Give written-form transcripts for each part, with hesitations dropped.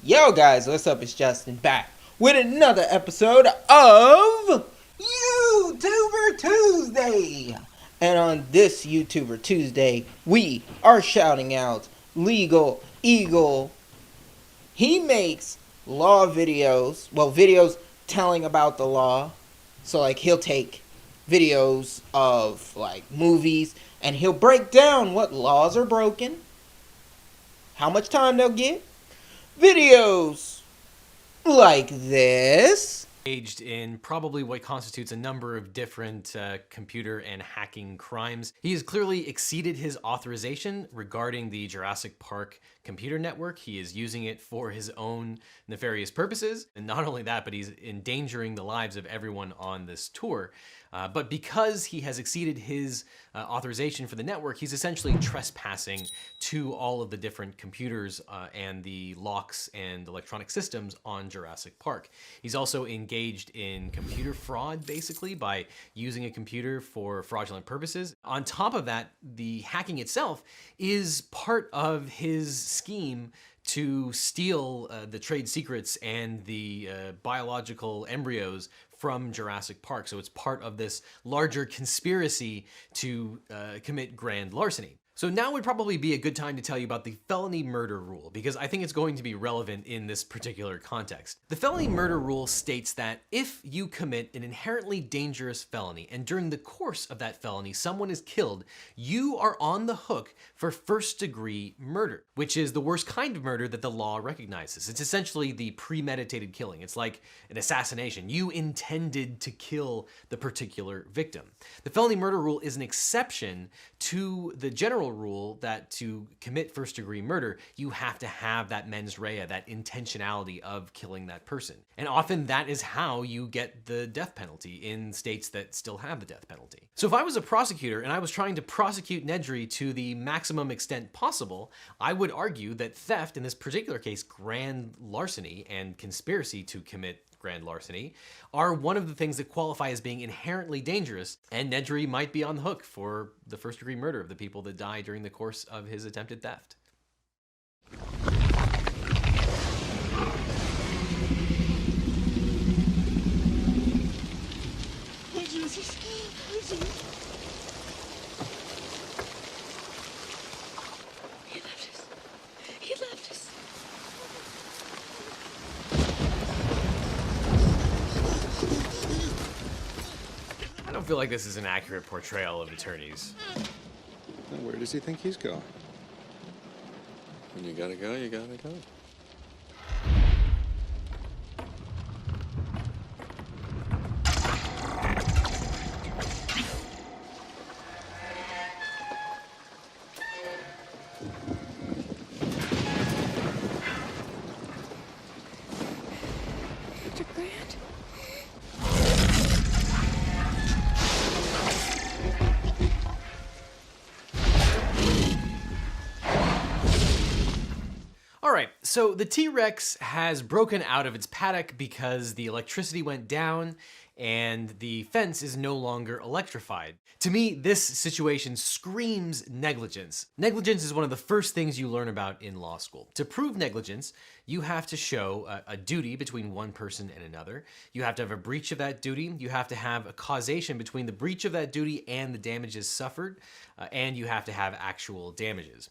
Yo guys, what's up? It's Justin back with another episode of YouTuber Tuesday. And on this YouTuber Tuesday, we are shouting out Legal Eagle. He makes law videos, videos telling about the law. So like he'll take videos of like movies and he'll break down what laws are broken, how much time they'll get. Videos like this. Engaged in probably what constitutes a number of different computer and hacking crimes. He has clearly exceeded his authorization regarding the Jurassic Park computer network. He is using it for his own nefarious purposes. And not only that, but he's endangering the lives of everyone on this tour. But because he has exceeded his authorization for the network, he's essentially trespassing to all of the different computers and the locks and electronic systems on Jurassic Park. He's also engaged in computer fraud, basically, by using a computer for fraudulent purposes. On top of that, the hacking itself is part of his scheme to steal the trade secrets and the biological embryos from Jurassic Park. So it's part of this larger conspiracy to commit grand larceny. So now would probably be a good time to tell you about the felony murder rule, because I think it's going to be relevant in this particular context. The felony murder rule states that if you commit an inherently dangerous felony and during the course of that felony someone is killed, you are on the hook for first-degree murder, which is the worst kind of murder that the law recognizes. It's essentially the premeditated killing. It's like an assassination. You intended to kill the particular victim. The felony murder rule is an exception to the general rule that to commit first-degree murder, you have to have that mens rea, that intentionality of killing that person. And often that is how you get the death penalty in states that still have the death penalty. So if I was a prosecutor and I was trying to prosecute Nedry to the maximum extent possible, I would argue that theft, in this particular case, grand larceny and conspiracy to commit grand larceny, are one of the things that qualify as being inherently dangerous, and Nedry might be on the hook for the first-degree murder of the people that die during the course of his attempted theft. Oh, Jesus. Oh, Jesus. He left us. He left us. I don't feel like this is an accurate portrayal of attorneys. Now, where does he think he's going? When you gotta go, you gotta go. Dr. Grant? All right, so the T-Rex has broken out of its paddock because the electricity went down and the fence is no longer electrified. To me, this situation screams negligence. Negligence is one of the first things you learn about in law school. To prove negligence, you have to show a duty between one person and another. You have to have a breach of that duty. You have to have a causation between the breach of that duty and the damages suffered, and you have to have actual damages.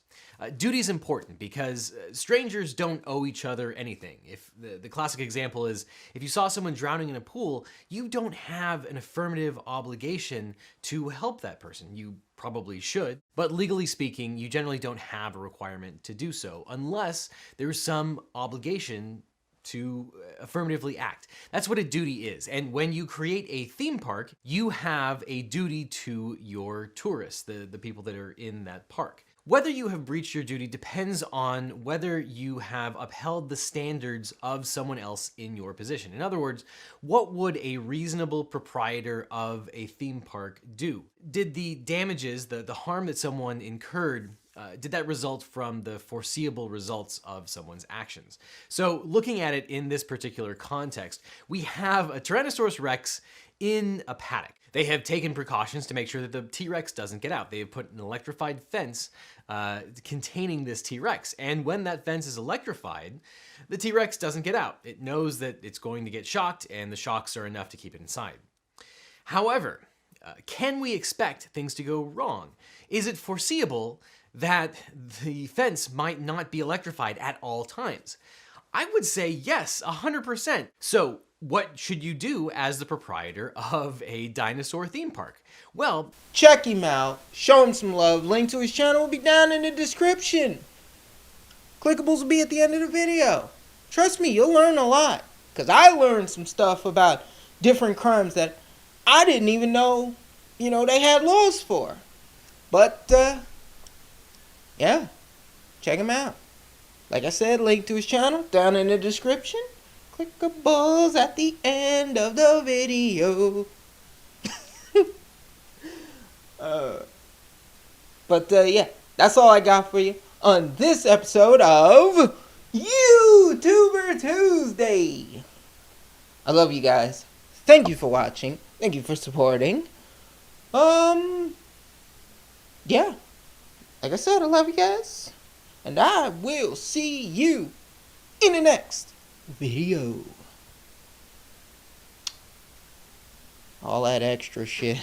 Duty is important because strangers don't owe each other anything. If the classic example is, if you saw someone drowning in a pool, you don't have an affirmative obligation to help that person. You probably should, but legally speaking, you generally don't have a requirement to do so unless there's some obligation to affirmatively act. That's what a duty is. And when you create a theme park, you have a duty to your tourists, the people that are in that park. Whether you have breached your duty depends on whether you have upheld the standards of someone else in your position. In other words, what would a reasonable proprietor of a theme park do? Did the damages, the harm that someone incurred did that result from the foreseeable results of someone's actions? So looking at it in this particular context, we have a Tyrannosaurus Rex in a paddock. They have taken precautions to make sure that the T-Rex doesn't get out. They have put an electrified fence containing this T-Rex. And when that fence is electrified, the T-Rex doesn't get out. It knows that it's going to get shocked, and the shocks are enough to keep it inside. However, can we expect things to go wrong? Is it foreseeable that the fence might not be electrified at all times? I would say yes, 100%. So what should you do as the proprietor of a dinosaur theme park? Well, check him out, show him some love. Link to his channel will be down in the description. Clickables will be at the end of the video. Trust me, you'll learn a lot. Because I learned some stuff about different crimes that I didn't even know, they had laws for. But, yeah, check him out. Like I said, link to his channel down in the description. Clickables at the end of the video. Yeah, that's all I got for you on this episode of YouTuber Tuesday. I love you guys. Thank you for watching. Thank you for supporting. Yeah. Like I said, I love you guys. And I will see you in the next video. All that extra shit.